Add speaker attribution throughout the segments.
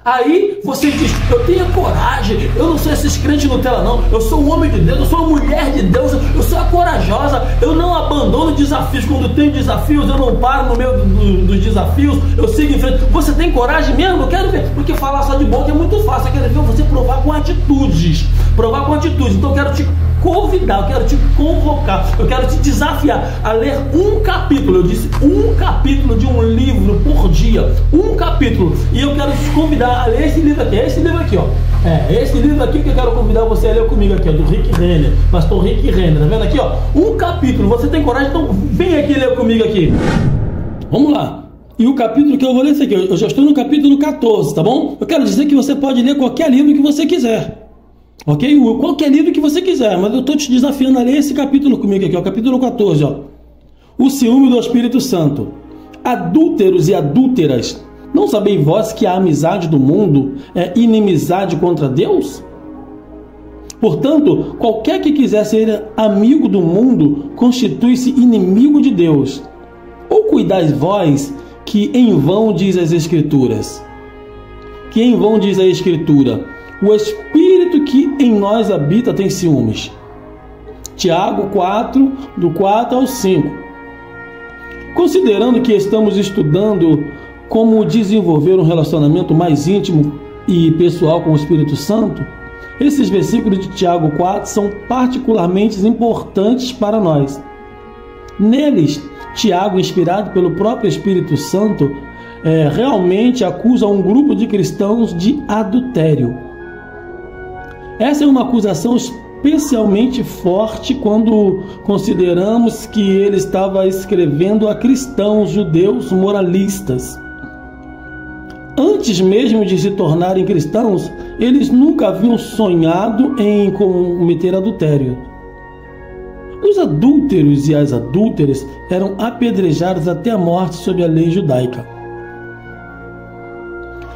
Speaker 1: Aí você diz, eu tenho coragem, eu não sou esses crentes Nutella não, eu sou um homem de Deus, eu sou uma mulher de Deus, eu sou a corajosa, eu não abandono desafios, quando tenho desafios eu não paro no meio dos desafios, eu sigo em frente. Você tem coragem mesmo? Eu quero ver, porque falar só de boca é muito fácil, eu quero ver você provar com atitudes, então eu quero te convidar, eu quero te convocar, eu quero te desafiar a ler um capítulo, eu disse um capítulo de um livro por dia, um capítulo, e eu quero te convidar a ler esse livro aqui, ó. Esse livro aqui que eu quero convidar você a ler comigo aqui, ó, do Rick Renner, pastor Rick Renner, tá vendo aqui, ó? Um capítulo, você tem coragem? Então vem aqui ler comigo aqui. Vamos lá. E o capítulo que eu vou ler é esse aqui, eu já estou no capítulo 14, tá bom? Eu quero dizer que você pode ler qualquer livro que você quiser. Ok? Qualquer livro que você quiser, mas eu estou te desafiando a ler esse capítulo comigo aqui, ó, capítulo 14, ó. O ciúme do Espírito Santo. Adúlteros e adúlteras, não sabeis vós que a amizade do mundo é inimizade contra Deus? Portanto, qualquer que quiser ser amigo do mundo, constitui-se inimigo de Deus. Ou cuidais vós que em vão diz as Escrituras? Que em vão diz a Escritura: o Espírito que em nós habita tem ciúmes. Tiago 4, do 4 ao 5. Considerando que estamos estudando como desenvolver um relacionamento mais íntimo e pessoal com o Espírito Santo, esses versículos de Tiago 4 são particularmente importantes para nós. Neles, Tiago, inspirado pelo próprio Espírito Santo, realmente acusa um grupo de cristãos de adultério. Essa é uma acusação especialmente forte quando consideramos que ele estava escrevendo a cristãos judeus moralistas. Antes mesmo de se tornarem cristãos, eles nunca haviam sonhado em cometer adultério. Os adúlteros e as adúlteras eram apedrejados até a morte sob a lei judaica.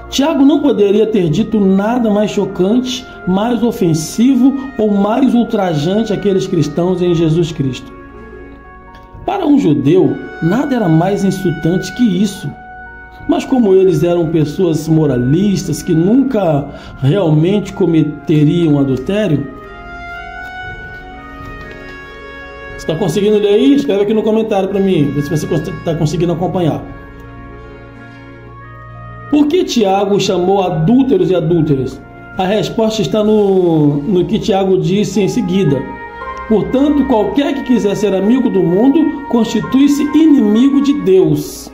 Speaker 1: Tiago não poderia ter dito nada mais chocante, mais ofensivo ou mais ultrajante àqueles cristãos em Jesus Cristo. Para um judeu, nada era mais insultante que isso. Mas como eles eram pessoas moralistas que nunca realmente cometeriam adultério... Você está conseguindo ler aí? Escreve aqui no comentário para mim, ver se você está conseguindo acompanhar. Por que Tiago chamou adúlteros e adúlteras? A resposta está no que Tiago disse em seguida. Portanto, qualquer que quiser ser amigo do mundo, constitui-se inimigo de Deus.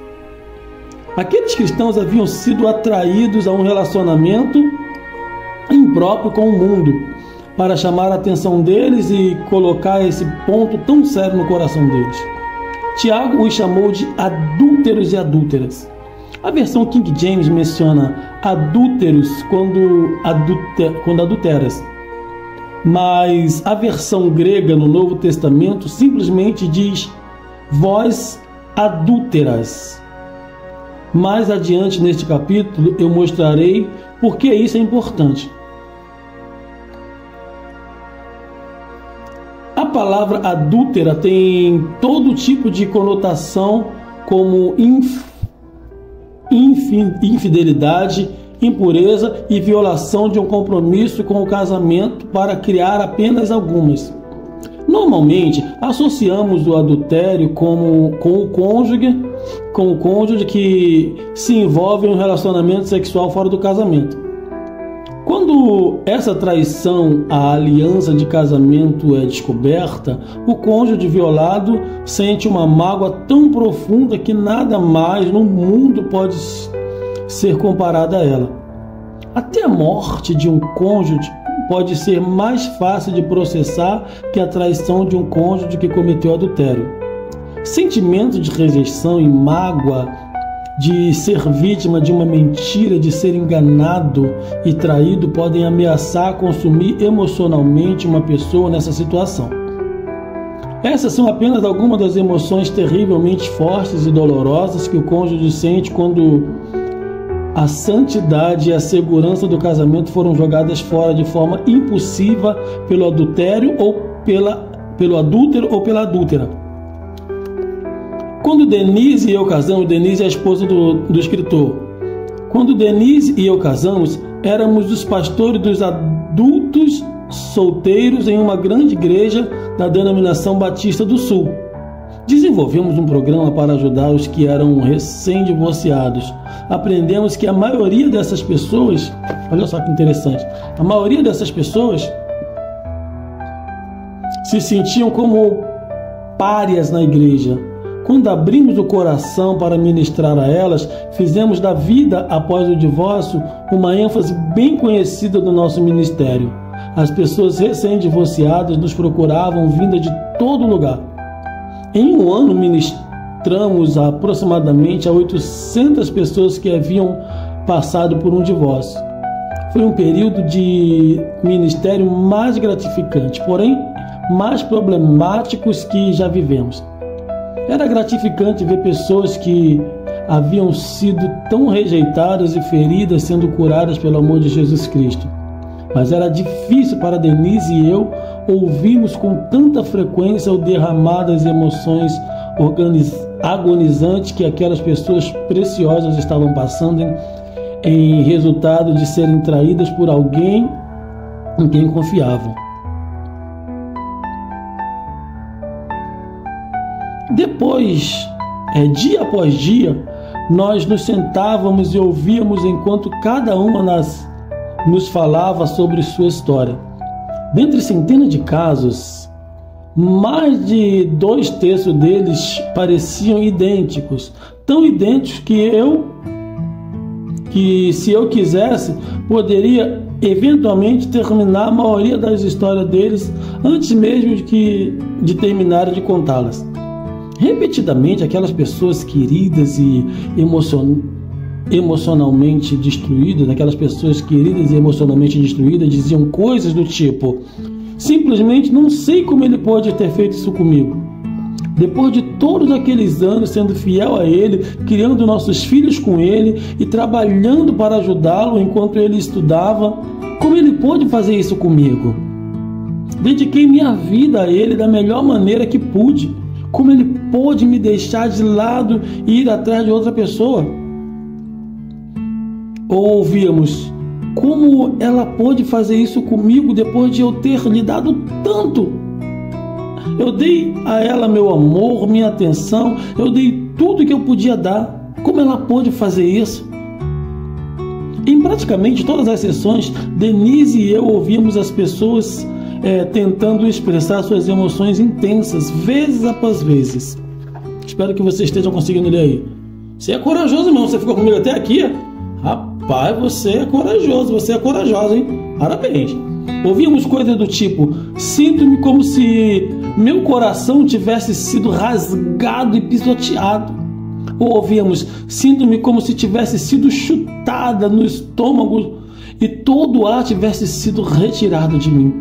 Speaker 1: Aqueles cristãos haviam sido atraídos a um relacionamento impróprio com o mundo, para chamar a atenção deles e colocar esse ponto tão sério no coração deles. Tiago os chamou de adúlteros e adúlteras. A versão King James menciona adúlteros quando adulteras, mas a versão grega no Novo Testamento simplesmente diz vós adúlteras. Mais adiante neste capítulo eu mostrarei por que isso é importante. A palavra adúltera tem todo tipo de conotação como infidelidade, impureza e violação de um compromisso com o casamento, para criar apenas algumas. Normalmente, associamos o adultério com o cônjuge que se envolve em um relacionamento sexual fora do casamento. Quando essa traição à aliança de casamento é descoberta, o cônjuge violado sente uma mágoa tão profunda que nada mais no mundo pode ser comparado a ela. Até a morte de um cônjuge pode ser mais fácil de processar que a traição de um cônjuge que cometeu adultério. Sentimento de rejeição e mágoa de ser vítima de uma mentira, de ser enganado e traído, podem ameaçar consumir emocionalmente uma pessoa nessa situação. Essas são apenas algumas das emoções terrivelmente fortes e dolorosas que o cônjuge sente quando a santidade e a segurança do casamento foram jogadas fora de forma impulsiva pelo adultério ou pelo adúltero ou pela adúltera. Quando Denise e eu casamos, Denise é a esposa do escritor. Quando Denise e eu casamos, éramos os pastores dos adultos solteiros em uma grande igreja da denominação Batista do Sul. Desenvolvemos um programa para ajudar os que eram recém-divorciados. Aprendemos que a maioria dessas pessoas, olha só que interessante, a maioria dessas pessoas se sentiam como párias na igreja. Quando abrimos o coração para ministrar a elas, fizemos da vida após o divórcio uma ênfase bem conhecida do nosso ministério. As pessoas recém-divorciadas nos procuravam vinda de todo lugar. Em um ano, ministramos aproximadamente a 800 pessoas que haviam passado por um divórcio. Foi um período de ministério mais gratificante, porém mais problemáticos que já vivemos. Era gratificante ver pessoas que haviam sido tão rejeitadas e feridas sendo curadas pelo amor de Jesus Cristo. Mas era difícil para Denise e eu ouvirmos com tanta frequência o derramar das emoções agonizantes que aquelas pessoas preciosas estavam passando em resultado de serem traídas por alguém em quem confiavam. Depois, dia após dia, nós nos sentávamos e ouvíamos enquanto cada uma nos falava sobre sua história. Dentre centenas de casos, mais de 2/3 deles pareciam idênticos, tão idênticos que se eu quisesse, poderia eventualmente terminar a maioria das histórias deles antes mesmo de terminarem de contá-las. Repetidamente, aquelas pessoas queridas e emocionalmente destruídas, diziam coisas do tipo: simplesmente não sei como ele pode ter feito isso comigo. Depois de todos aqueles anos sendo fiel a ele, criando nossos filhos com ele e trabalhando para ajudá-lo enquanto ele estudava, como ele pôde fazer isso comigo? Dediquei minha vida a ele da melhor maneira que pude. Como ele pôde me deixar de lado e ir atrás de outra pessoa? Ou ouvíamos: como ela pôde fazer isso comigo depois de eu ter lhe dado tanto? Eu dei a ela meu amor, minha atenção, eu dei tudo que eu podia dar. Como ela pôde fazer isso? Em praticamente todas as sessões, Denise e eu ouvíamos as pessoas tentando expressar suas emoções intensas, vezes após vezes. Espero que vocês estejam conseguindo ler aí. Você é corajoso, irmão. Você ficou comigo até aqui? Rapaz, você é corajoso. Você é corajosa, hein? Parabéns. Ouvíamos coisas do tipo: sinto-me como se meu coração tivesse sido rasgado e pisoteado. Ou ouvíamos: sinto-me como se tivesse sido chutada no estômago e todo o ar tivesse sido retirado de mim.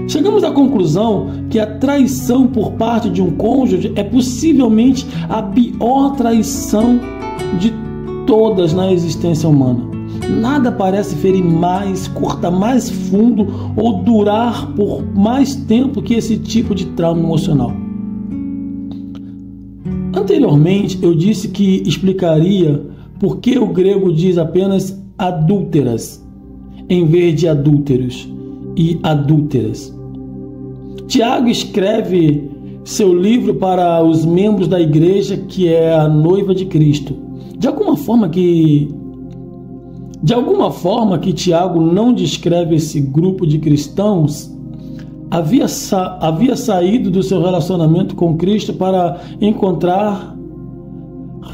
Speaker 1: Chegamos à conclusão que a traição por parte de um cônjuge é possivelmente a pior traição de todas na existência humana. Nada parece ferir mais, cortar mais fundo ou durar por mais tempo que esse tipo de trauma emocional. Anteriormente, eu disse que explicaria por que o grego diz apenas adúlteras em vez de adúlteros e adúlteras. Tiago escreve seu livro para os membros da igreja que é a noiva de Cristo. De alguma forma que Tiago não descreve esse grupo de cristãos, havia saído do seu relacionamento com Cristo para encontrar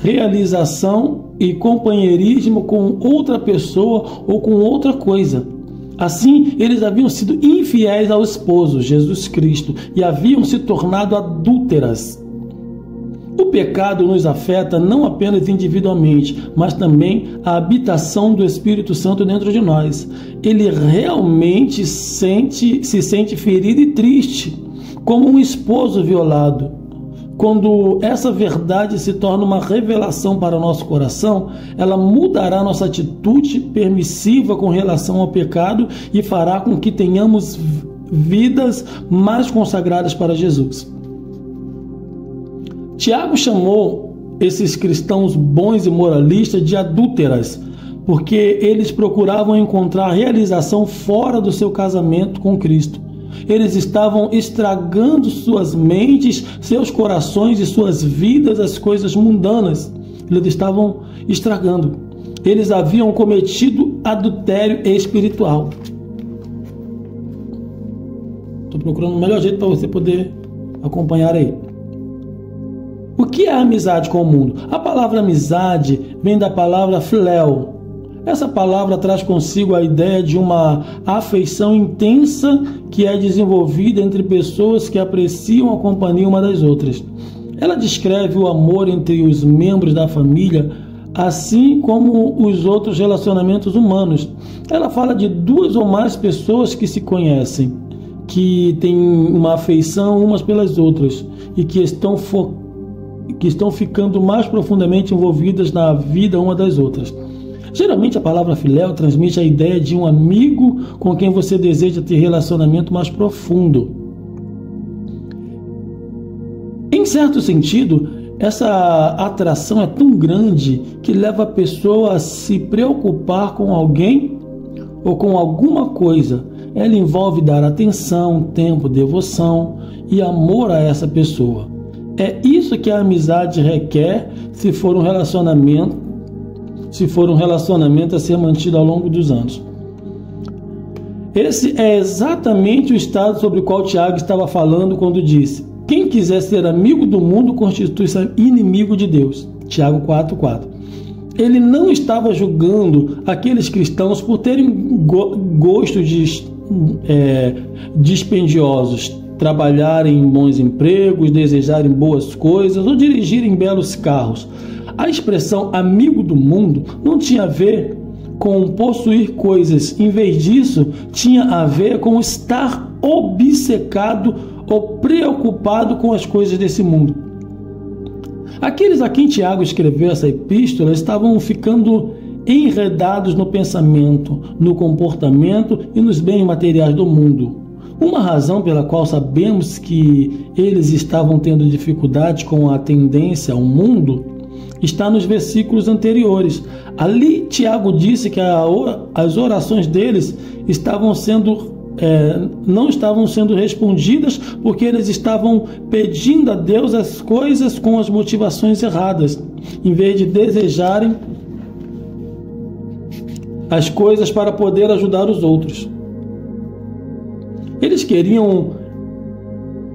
Speaker 1: realização e companheirismo com outra pessoa ou com outra coisa. Assim, eles haviam sido infiéis ao esposo, Jesus Cristo, e haviam se tornado adúlteras. O pecado nos afeta não apenas individualmente, mas também a habitação do Espírito Santo dentro de nós. Ele realmente se sente ferido e triste, como um esposo violado. Quando essa verdade se torna uma revelação para o nosso coração, ela mudará nossa atitude permissiva com relação ao pecado e fará com que tenhamos vidas mais consagradas para Jesus. Tiago chamou esses cristãos bons e moralistas de adúlteras, porque eles procuravam encontrar realização fora do seu casamento com Cristo. Eles estavam estragando suas mentes, seus corações e suas vidas, as coisas mundanas. Eles estavam estragando. Eles haviam cometido adultério espiritual. Estou procurando o melhor jeito para você poder acompanhar aí. O que é a amizade com o mundo? A palavra amizade vem da palavra philéu. Essa palavra traz consigo a ideia de uma afeição intensa que é desenvolvida entre pessoas que apreciam a companhia uma das outras. Ela descreve o amor entre os membros da família, assim como os outros relacionamentos humanos. Ela fala de duas ou mais pessoas que se conhecem, que têm uma afeição umas pelas outras e que estão ficando mais profundamente envolvidas na vida uma das outras. Geralmente a palavra filéu transmite a ideia de um amigo com quem você deseja ter relacionamento mais profundo. Em certo sentido, essa atração é tão grande que leva a pessoa a se preocupar com alguém ou com alguma coisa. Ela envolve dar atenção, tempo, devoção e amor a essa pessoa. É isso que a amizade requer se for um relacionamento a ser mantido ao longo dos anos. Esse é exatamente o estado sobre o qual Tiago estava falando quando disse: quem quiser ser amigo do mundo constitui-se inimigo de Deus. Tiago 4,4. Ele não estava julgando aqueles cristãos por terem gostos dispendiosos, trabalharem em bons empregos, desejarem boas coisas ou dirigirem belos carros. A expressão amigo do mundo não tinha a ver com possuir coisas. Em vez disso, tinha a ver com estar obcecado ou preocupado com as coisas desse mundo. Aqueles a quem Tiago escreveu essa epístola estavam ficando enredados no pensamento, no comportamento e nos bens materiais do mundo. Uma razão pela qual sabemos que eles estavam tendo dificuldade com a tendência ao mundo está nos versículos anteriores. Ali Tiago disse que as orações deles não estavam sendo respondidas porque eles estavam pedindo a Deus as coisas com as motivações erradas, em vez de desejarem as coisas para poder ajudar os outros. Eles queriam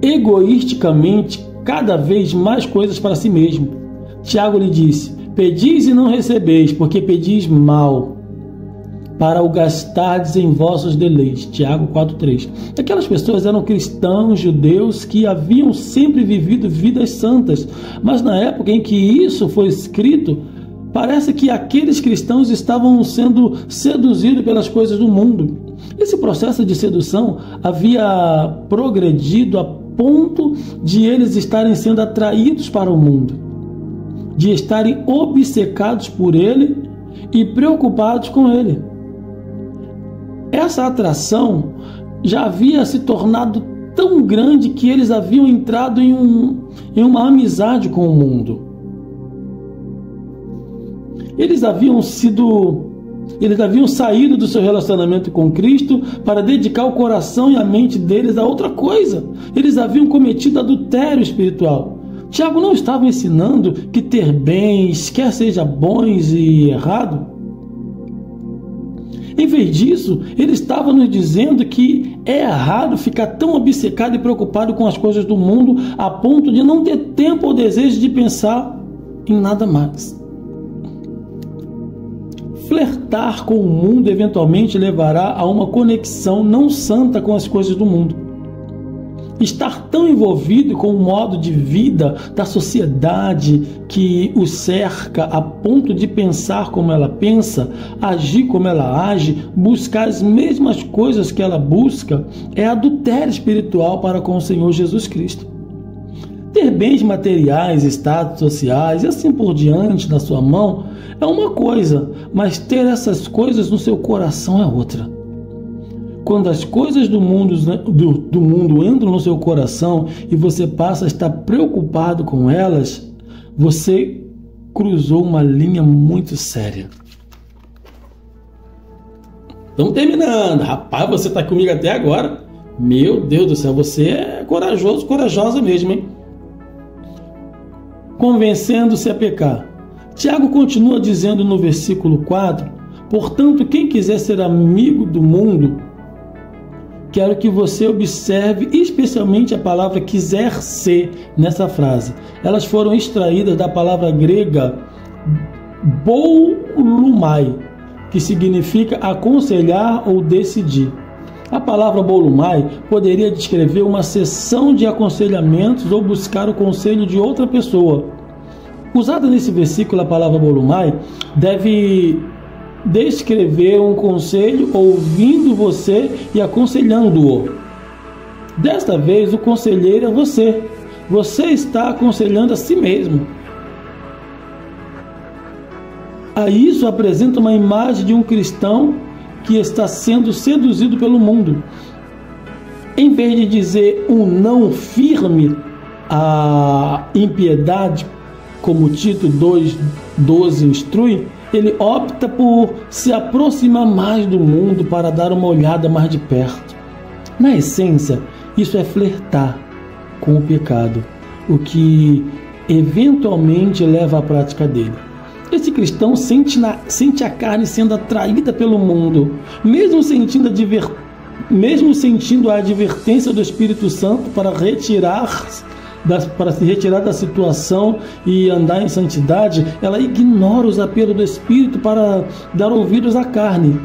Speaker 1: egoisticamente cada vez mais coisas para si mesmo. Tiago lhe disse: pedis e não recebeis, porque pedis mal, para o gastardes em vossos deleites. Tiago 4,3. Aquelas pessoas eram cristãos, judeus, que haviam sempre vivido vidas santas, mas na época em que isso foi escrito, parece que aqueles cristãos estavam sendo seduzidos pelas coisas do mundo. Esse processo de sedução havia progredido a ponto de eles estarem sendo atraídos para o mundo, de estarem obcecados por ele e preocupados com ele. Essa atração já havia se tornado tão grande que eles haviam entrado em uma amizade com o mundo. Eles haviam saído do seu relacionamento com Cristo para dedicar o coração e a mente deles a outra coisa. Eles haviam cometido adultério espiritual. Tiago não estava ensinando que ter bens, quer seja bons e errado. Em vez disso, ele estava nos dizendo que é errado ficar tão obcecado e preocupado com as coisas do mundo a ponto de não ter tempo ou desejo de pensar em nada mais. Flertar com o mundo eventualmente levará a uma conexão não santa com as coisas do mundo. Estar tão envolvido com o modo de vida da sociedade que o cerca a ponto de pensar como ela pensa, agir como ela age, buscar as mesmas coisas que ela busca, é adultério espiritual para com o Senhor Jesus Cristo. Ter bens materiais, status sociais e assim por diante na sua mão é uma coisa, mas ter essas coisas no seu coração é outra. Quando as coisas do mundo entram no seu coração e você passa a estar preocupado com elas, você cruzou uma linha muito séria. estamos terminando. Rapaz, você está comigo até agora? Meu Deus do céu, você é corajoso, corajosa mesmo, hein? Convencendo-se a pecar. Tiago continua dizendo no versículo 4: portanto, quem quiser ser amigo do mundo, quero que você observe especialmente a palavra quiser ser nessa frase. Elas foram extraídas da palavra grega boulumai, que significa aconselhar ou decidir. A palavra boulumai poderia descrever uma sessão de aconselhamentos ou buscar o conselho de outra pessoa. Usada nesse versículo, a palavra boulumai deve descrever um conselho ouvindo você e aconselhando-o. Desta vez, o conselheiro é você. Você está aconselhando a si mesmo. A isso apresenta uma imagem de um cristão que está sendo seduzido pelo mundo. Em vez de dizer um não firme à impiedade, como Tito 2,12 instrui, ele opta por se aproximar mais do mundo para dar uma olhada mais de perto. Na essência, isso é flertar com o pecado, o que eventualmente leva à prática dele. Esse cristão sente a carne sendo atraída pelo mundo, mesmo sentindo a advertência do Espírito Santo para se retirar da situação e andar em santidade, ela ignora os apelos do Espírito para dar ouvidos à carne.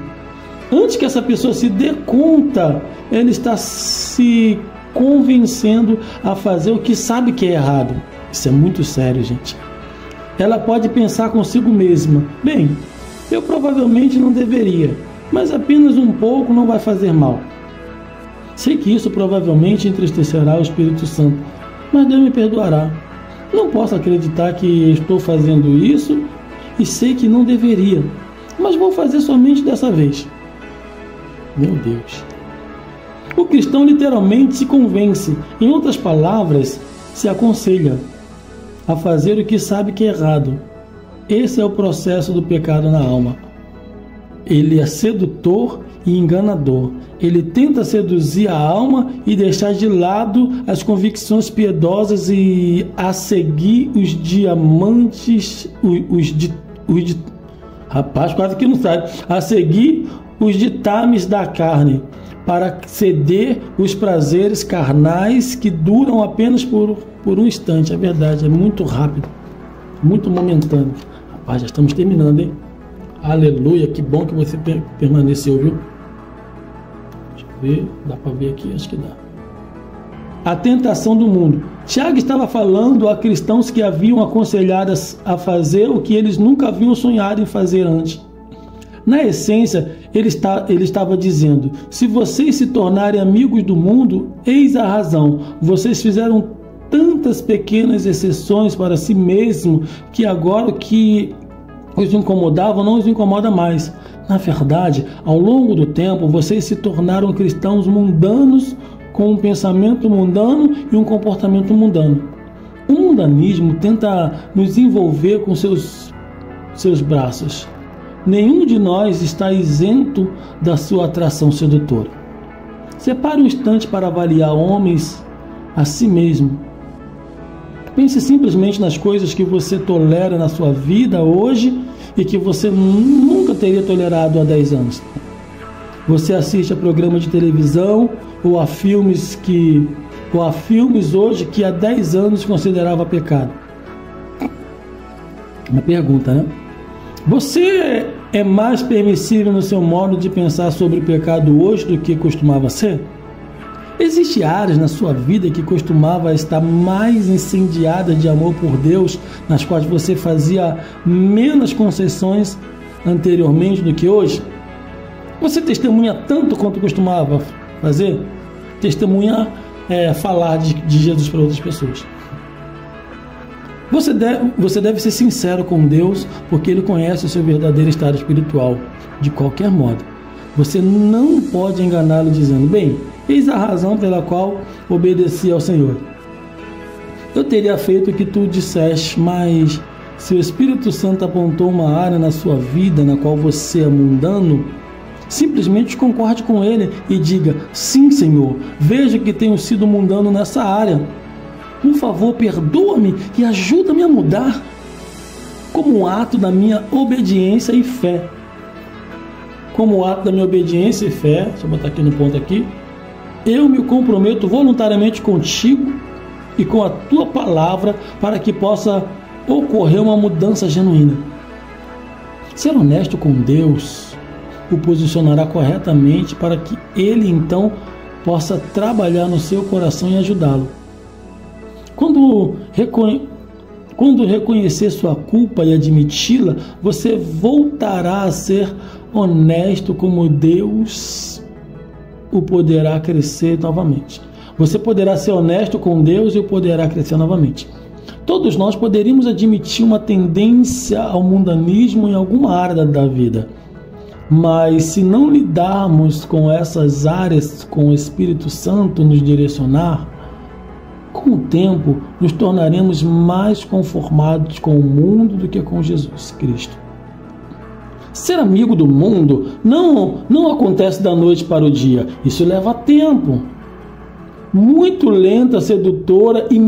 Speaker 1: Antes que essa pessoa se dê conta, ela está se convencendo a fazer o que sabe que é errado. Isso é muito sério, gente. Ela pode pensar consigo mesma: bem, eu provavelmente não deveria, mas apenas um pouco não vai fazer mal. Sei que isso provavelmente entristecerá o Espírito Santo, mas Deus me perdoará. Não posso acreditar que estou fazendo isso e sei que não deveria, mas vou fazer somente dessa vez. Meu Deus. O cristão literalmente se convence, em outras palavras, se aconselha a fazer o que sabe que é errado. Esse é o processo do pecado na alma. Ele é sedutor e enganador. Ele tenta seduzir a alma e deixar de lado as convicções piedosas e a seguir os diamantes, rapaz, quase que não sabe, a seguir os ditames da carne, para ceder os prazeres carnais que duram apenas por um instante. É verdade, é muito rápido, muito momentâneo. Rapaz, já estamos terminando, hein? Aleluia, que bom que você permaneceu, viu? Deixa eu ver, dá para ver aqui, acho que dá. A tentação do mundo. Tiago estava falando a cristãos que haviam aconselhados a fazer o que eles nunca haviam sonhado em fazer antes. Na essência, ele estava dizendo: se vocês se tornarem amigos do mundo, eis a razão. Vocês fizeram tantas pequenas exceções para si mesmo que agora o que os incomodava não os incomoda mais. Na verdade, ao longo do tempo, vocês se tornaram cristãos mundanos, com um pensamento mundano e um comportamento mundano. O mundanismo tenta nos envolver com seus braços. Nenhum de nós está isento da sua atração sedutora. Separe um instante para avaliar homens a si mesmo. Pense simplesmente nas coisas que você tolera na sua vida hoje e que você nunca teria tolerado há 10 anos. Você assiste a programas de televisão ou a filmes hoje que há 10 anos considerava pecado. Uma pergunta, né? Você é mais permissível no seu modo de pensar sobre o pecado hoje do que costumava ser? Existem áreas na sua vida que costumava estar mais incendiadas de amor por Deus, nas quais você fazia menos concessões anteriormente do que hoje? Você testemunha tanto quanto costumava fazer? Testemunhar é falar de Jesus para outras pessoas. Você deve ser sincero com Deus, porque Ele conhece o seu verdadeiro estado espiritual. De qualquer modo, você não pode enganá-lo dizendo: bem, eis a razão pela qual obedeci ao Senhor. Eu teria feito o que tu disseste, mas se o Espírito Santo apontou uma área na sua vida na qual você é mundano, Simplesmente concorde com ele e diga: sim, Senhor, vejo que tenho sido mundano nessa área. Por favor, perdoa-me e ajuda-me a mudar. Como um ato da minha obediência e fé. Como um ato da minha obediência e fé, deixa eu botar aqui no ponto aqui, eu me comprometo voluntariamente contigo e com a tua palavra para que possa ocorrer uma mudança genuína. Ser honesto com Deus o posicionará corretamente para que ele então possa trabalhar no seu coração e ajudá-lo. Quando reconhecer sua culpa e admiti-la, você voltará a ser honesto como Deus o poderá crescer novamente. Você poderá ser honesto com Deus e o poderá crescer novamente. Todos nós poderíamos admitir uma tendência ao mundanismo em alguma área da vida. Mas se não lidarmos com essas áreas com o Espírito Santo nos direcionar, com o tempo nos tornaremos mais conformados com o mundo do que com Jesus Cristo. Ser amigo do mundo não acontece da noite para o dia. Isso leva tempo. Muito lenta, sedutora e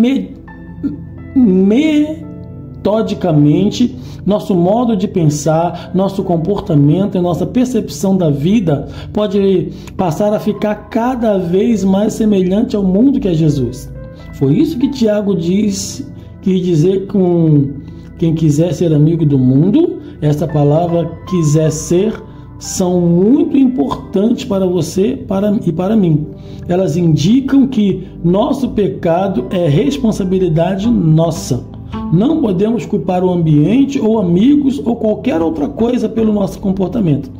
Speaker 1: metodicamente, nosso modo de pensar, nosso comportamento e nossa percepção da vida pode passar a ficar cada vez mais semelhante ao mundo que é Jesus. Foi isso que Tiago quis dizer com quem quiser ser amigo do mundo. Essa palavra quiser ser são muito importantes para você e para mim. Elas indicam que nosso pecado é responsabilidade nossa. Não podemos culpar o ambiente ou amigos ou qualquer outra coisa pelo nosso comportamento.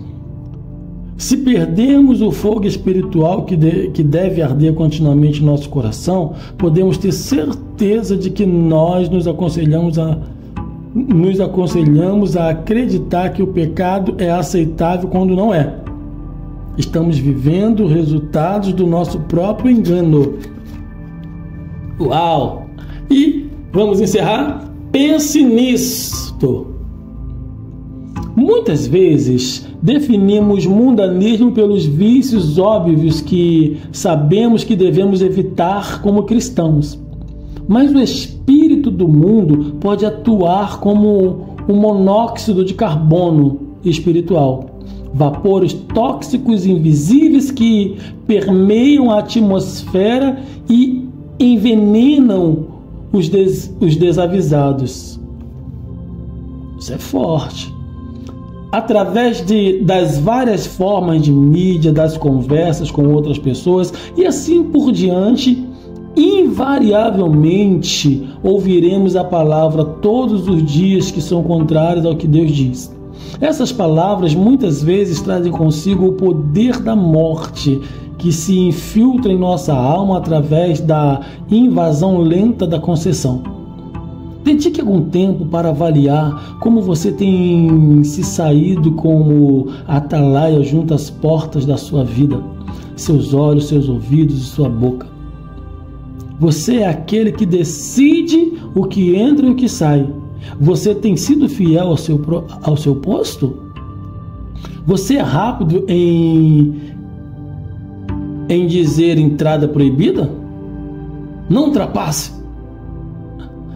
Speaker 1: Se perdermos o fogo espiritual que deve arder continuamente em nosso coração, podemos ter certeza de que nós nos aconselhamos a acreditar que o pecado é aceitável quando não é. Estamos vivendo resultados do nosso próprio engano. Uau! E vamos encerrar? Pense nisto. Muitas vezes definimos mundanismo pelos vícios óbvios que sabemos que devemos evitar como cristãos. Mas o espírito do mundo pode atuar como um monóxido de carbono espiritual. Vapores tóxicos invisíveis que permeiam a atmosfera e envenenam os desavisados. Isso é forte. Através das várias formas de mídia, das conversas com outras pessoas e assim por diante, invariavelmente ouviremos a palavra todos os dias que são contrárias ao que Deus diz. Essas palavras muitas vezes trazem consigo o poder da morte que se infiltra em nossa alma através da invasão lenta da concessão. Dedique algum tempo para avaliar como você tem se saído como atalaia junto às portas da sua vida, seus olhos, seus ouvidos e sua boca. Você é aquele que decide o que entra e o que sai. Você tem sido fiel ao seu posto? Você é rápido em dizer entrada proibida? Não ultrapasse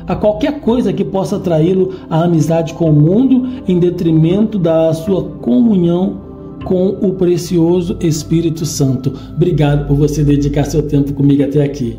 Speaker 1: a qualquer coisa que possa atraí-lo à amizade com o mundo em detrimento da sua comunhão com o precioso Espírito Santo. Obrigado por você dedicar seu tempo comigo até aqui.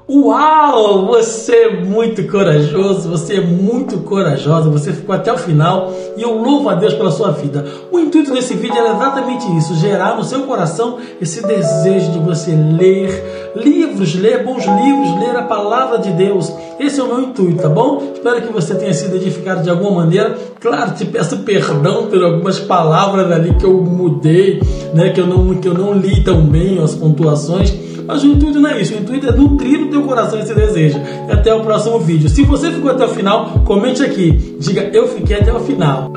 Speaker 1: Uau! Você é muito corajoso, você é muito corajosa, você ficou até o final e eu louvo a Deus pela sua vida. O intuito desse vídeo era exatamente isso, gerar no seu coração esse desejo de você ler livros, ler bons livros, ler a palavra de Deus. Esse é o meu intuito, tá bom? Espero que você tenha sido edificado de alguma maneira. Claro, te peço perdão por algumas palavras ali que eu mudei, né? que eu não li tão bem as pontuações. Mas o intuito não é isso, o intuito é nutrir no teu coração esse desejo. E até o próximo vídeo. Se você ficou até o final, comente aqui. Diga, eu fiquei até o final.